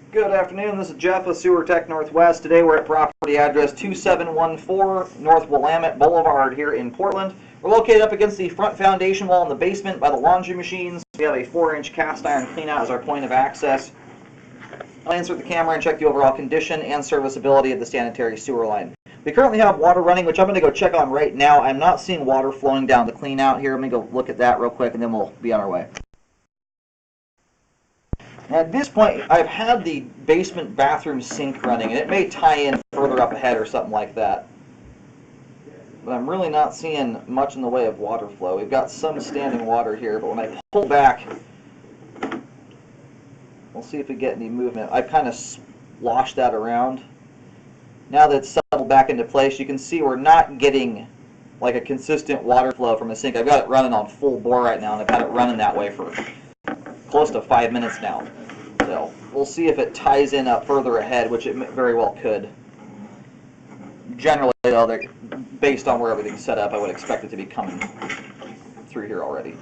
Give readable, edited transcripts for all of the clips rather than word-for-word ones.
Good afternoon, this is Jeff with Sewer Tech Northwest. Today we're at property address 2714 North Willamette Boulevard here in Portland. We're located up against the front foundation wall in the basement by the laundry machines. We have a 4-inch cast iron cleanout as our point of access. I'll insert the camera and check the overall condition and serviceability of the sanitary sewer line. We currently have water running, which I'm going to go check on right now. I'm not seeing water flowing down the cleanout here. Let me go look at that real quick and then we'll be on our way. At this point, I've had the basement bathroom sink running, and it may tie in further up ahead or something like that. But I'm really not seeing much in the way of water flow. We've got some standing water here, but when I pull back, we'll see if we get any movement. I've kind of sloshed that around. Now that it's settled back into place, you can see we're not getting like a consistent water flow from the sink. I've got it running on full bore right now, and I've had it running that way for close to 5 minutes now. So we'll see if it ties in up further ahead, which it very well could. Generally, though, based on where everything's set up, I would expect it to be coming through here already.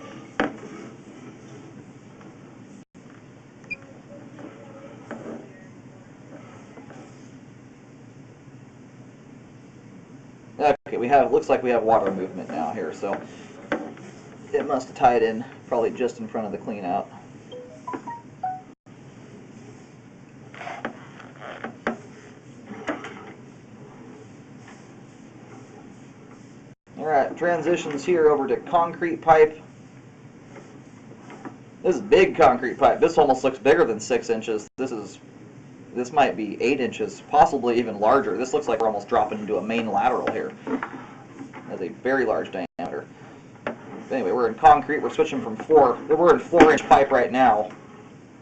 Okay, looks like we have water movement now here, so it must have tied in probably just in front of the clean out. Alright, transitions here over to concrete pipe. This is big concrete pipe. This almost looks bigger than 6 inches. This might be 8 inches, possibly even larger. This looks like we're almost dropping into a main lateral here. That's a very large diameter. Anyway, we're in concrete. We're switching from we're in 4-inch pipe right now.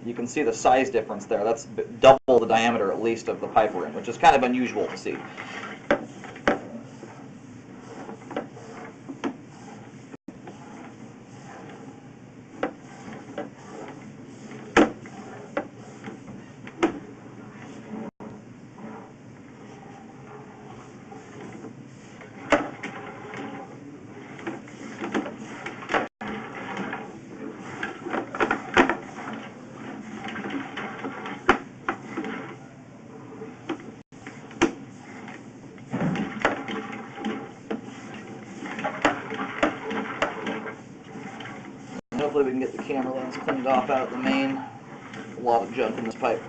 You can see the size difference there. That's double the diameter at least of the pipe we're in, which is kind of unusual to see. Hopefully we can get the camera lens cleaned off out of the main. A lot of junk in this pipe.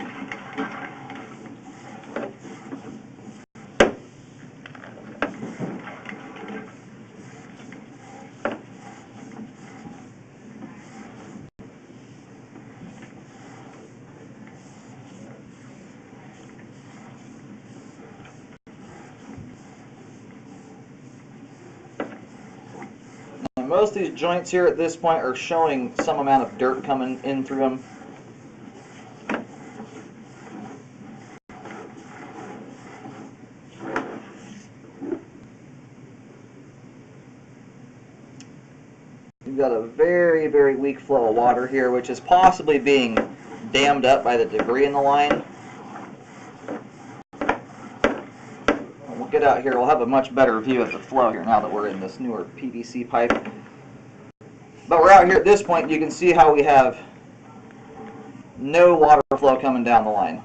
Most of these joints here at this point are showing some amount of dirt coming in through them. You've got a very, very weak flow of water here, which is possibly being dammed up by the debris in the line. We'll get out here, we'll have a much better view of the flow here now that we're in this newer PVC pipe. But we're out here at this point, you can see how we have no water flow coming down the line.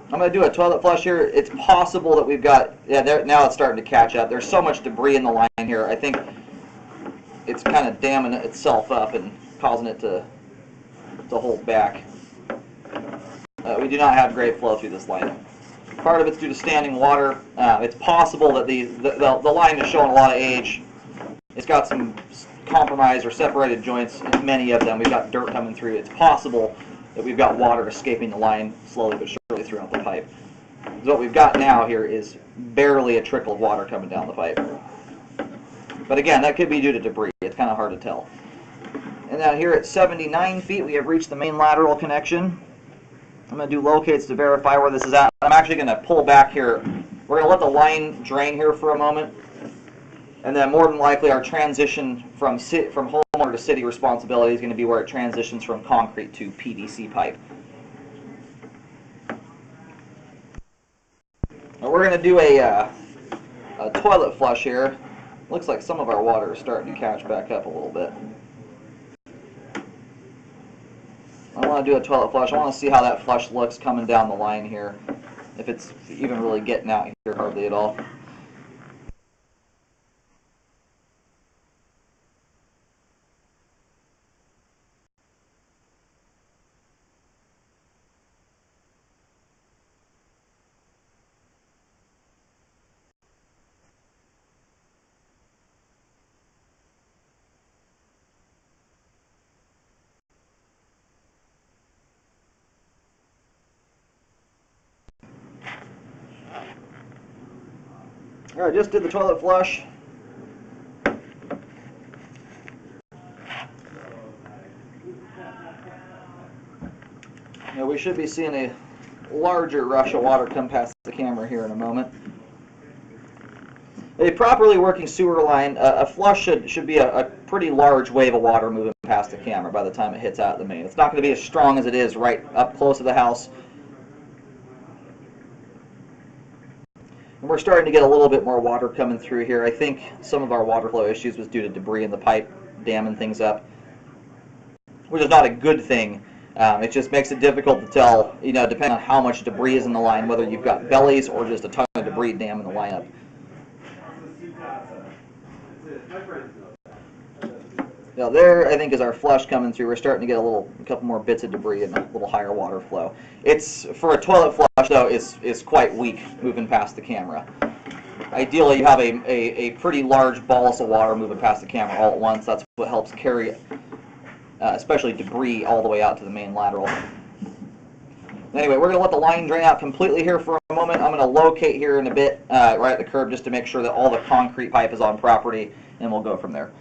I'm going to do a toilet flush here. It's possible that we've got, now it's starting to catch up. There's so much debris in the line here. I think it's kind of damming itself up and causing it to hold back. We do not have great flow through this line. Part of it's due to standing water. It's possible that the line is showing a lot of age. It's got some compromised or separated joints in many of them. We've got dirt coming through. It's possible that we've got water escaping the line slowly but surely throughout the pipe. So what we've got now here is barely a trickle of water coming down the pipe. But again, that could be due to debris. It's kind of hard to tell. And now here at 79 feet, we have reached the main lateral connection. I'm going to do locates to verify where this is at. I'm actually going to pull back here. We're going to let the line drain here for a moment. And then more than likely our transition from homeowner to city responsibility is going to be where it transitions from concrete to PVC pipe. Now we're going to do a toilet flush here. Looks like some of our water is starting to catch back up a little bit. want to do a toilet flush. I want to see how that flush looks coming down the line here, if it's even really getting out here hardly at all. All right, just did the toilet flush. Now we should be seeing a larger rush of water come past the camera here in a moment. A properly working sewer line, a flush should be a pretty large wave of water moving past the camera by the time it hits out of the main. It's not going to be as strong as it is right up close to the house. And we're starting to get a little bit more water coming through here. I think some of our water flow issues was due to debris in the pipe damming things up, which is not a good thing. It just makes it difficult to tell, you know, depending on how much debris is in the line, whether you've got bellies or just a ton of debris damming the line up. Now there, I think, is our flush coming through. We're starting to get a couple more bits of debris and a little higher water flow. It's, for a toilet flush though, is quite weak moving past the camera. Ideally, you have a pretty large bolus of water moving past the camera all at once. That's what helps carry it, especially debris, all the way out to the main lateral. Anyway, we're going to let the line drain out completely here for a moment. I'm going to locate here in a bit, right at the curb, just to make sure that all the concrete pipe is on property, and we'll go from there.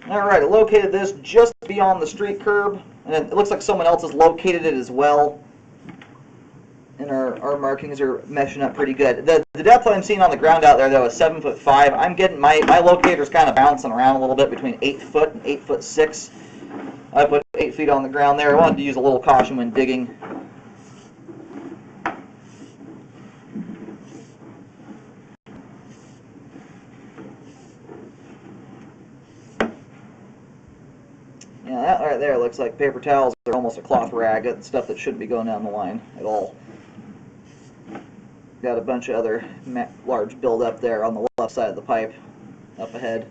Alright, I located this just beyond the street curb, and it looks like someone else has located it as well. And our markings are meshing up pretty good. The depth I'm seeing on the ground out there, though, is 7'5". I'm getting my locator's kind of bouncing around a little bit between 8 foot and 8'6". I put 8 feet on the ground there. I wanted to use a little caution when digging. Yeah, that right there looks like paper towels or almost a cloth rag. That's stuff that shouldn't be going down the line at all. Got a bunch of other large buildup there on the left side of the pipe up ahead.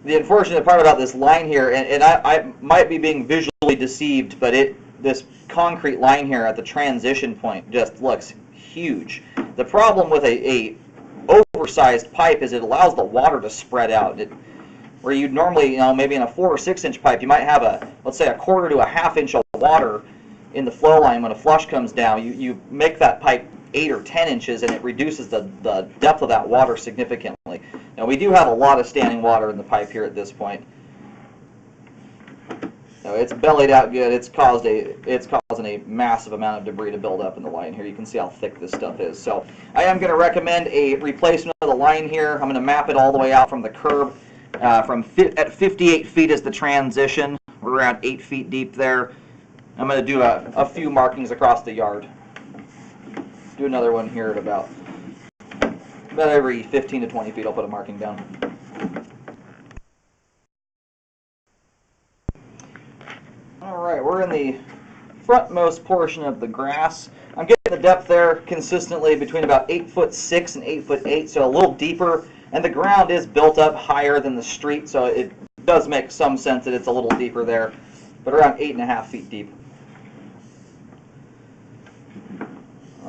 The unfortunate part about this line here, and I might be being visually deceived, but this concrete line here at the transition point just looks huge. The problem with a oversized pipe is it allows the water to spread out. Where you'd normally, you know, maybe in a 4 or 6 inch pipe, you might have let's say a 1/4 to a 1/2 inch of water in the flow line. When a flush comes down, you make that pipe 8 or 10 inches, and it reduces the depth of that water significantly. Now we do have a lot of standing water in the pipe here at this point. So it's bellied out good. It's causing a massive amount of debris to build up in the line here. You can see how thick this stuff is. So I am going to recommend a replacement of the line here. I'm going to map it all the way out from the curb. At 58 feet is the transition. We're around 8 feet deep there. I'm going to do a few markings across the yard. Do another one here at about every 15 to 20 feet. I'll put a marking down. All right, we're in the frontmost portion of the grass. I'm getting the depth there consistently between about 8'6" and 8'8", so a little deeper. And the ground is built up higher than the street, so it does make some sense that it's a little deeper there, but around 8.5 feet deep.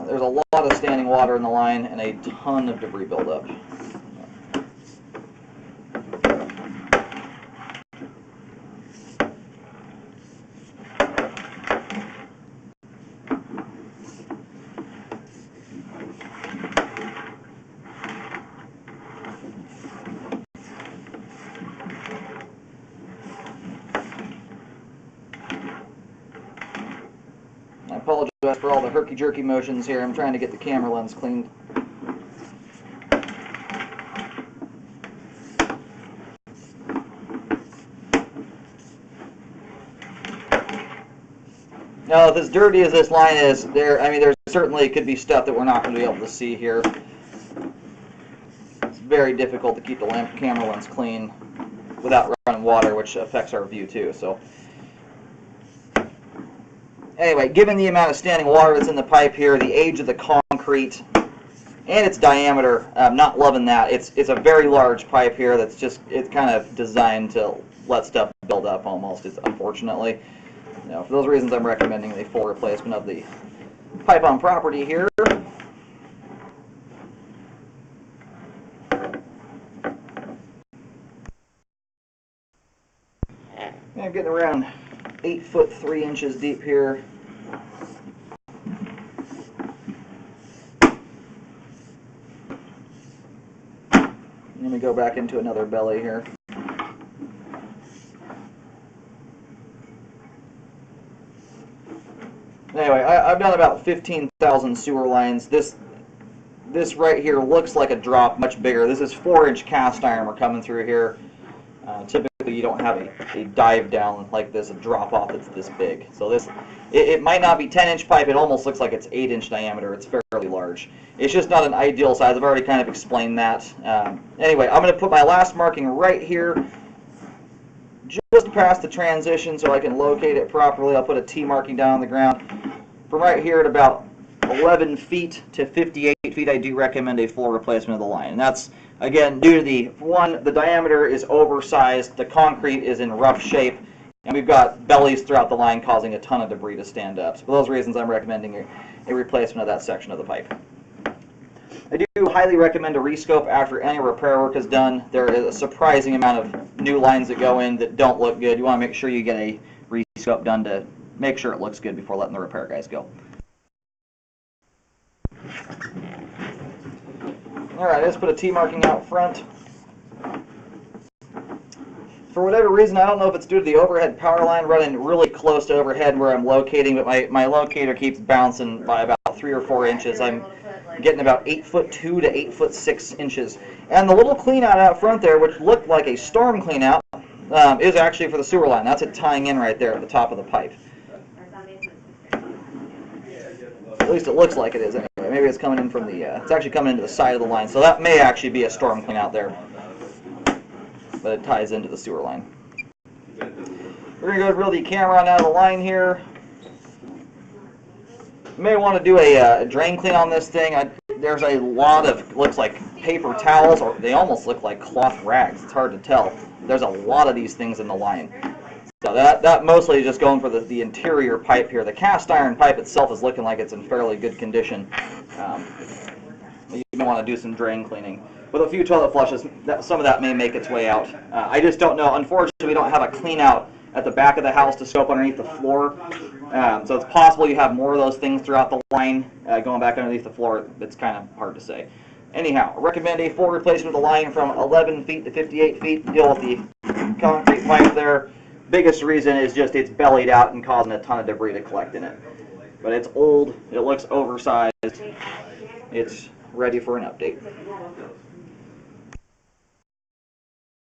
There's a lot of standing water in the line and a ton of debris buildup. us for all the herky-jerky motions here. I'm trying to get the camera lens cleaned. Now, if as dirty as this line is, there certainly could be stuff that we're not going to be able to see here. It's very difficult to keep the camera lens clean without running water, which affects our view too. So, anyway, given the amount of standing water that's in the pipe here, the age of the concrete, and its diameter, I'm not loving that. It's a very large pipe here that's it's kind of designed to let stuff build up almost, unfortunately. For those reasons, I'm recommending a full replacement of the pipe on property here. I'm getting around 8 foot 3 inches deep here. Let me go back into another belly here. Anyway, I've done about 15,000 sewer lines. This right here looks like a drop, much bigger. This is 4-inch cast iron we're coming through here. Typically, you don't have a dive down like this, a drop off that's this big. So it might not be 10-inch pipe. It almost looks like it's 8-inch diameter. It's fairly large. It's just not an ideal size. I've already kind of explained that. Anyway, I'm going to put my last marking right here, just past the transition so I can locate it properly. I'll put a T marking down on the ground. From right here at about 11 feet to 58 feet, I do recommend a full replacement of the line. And that's, again, due to the diameter is oversized, the concrete is in rough shape, and we've got bellies throughout the line causing a ton of debris to stand up. So for those reasons, I'm recommending a replacement of that section of the pipe. I do highly recommend a rescope after any repair work is done. There is a surprising amount of new lines that go in that don't look good. You want to make sure you get a rescope done to make sure it looks good before letting the repair guys go. Alright, let's put a T marking out front. For whatever reason, I don't know if it's due to the overhead power line running really close to overhead where I'm locating, but my locator keeps bouncing by about 3 or 4 inches. I'm getting about 8 foot 2 to 8 foot 6 inches. And the little clean out front there, which looked like a storm clean out, is actually for the sewer line. That's it tying in right there at the top of the pipe. At least it looks like it is anyway. Maybe it's coming in from it's actually coming into the side of the line. So that may actually be a storm clean out there. But it ties into the sewer line. We're going to go reel the camera on out of the line here. You may want to do a drain clean on this thing. There's a lot of, looks like paper towels, or they almost look like cloth rags. It's hard to tell. There's a lot of these things in the line. So that mostly is just going for the interior pipe here. The cast iron pipe itself is looking like it's in fairly good condition. You may want to do some drain cleaning. With a few toilet flushes, some of that may make its way out. I just don't know. Unfortunately, we don't have a clean out at the back of the house to scope underneath the floor. So it's possible you have more of those things throughout the line going back underneath the floor. It's kind of hard to say. Anyhow, I recommend a full replacement of the line from 11 feet to 58 feet. Deal with the concrete pipe there. Biggest reason is just it's bellied out and causing a ton of debris to collect in it. But it's old, it looks oversized, it's ready for an update.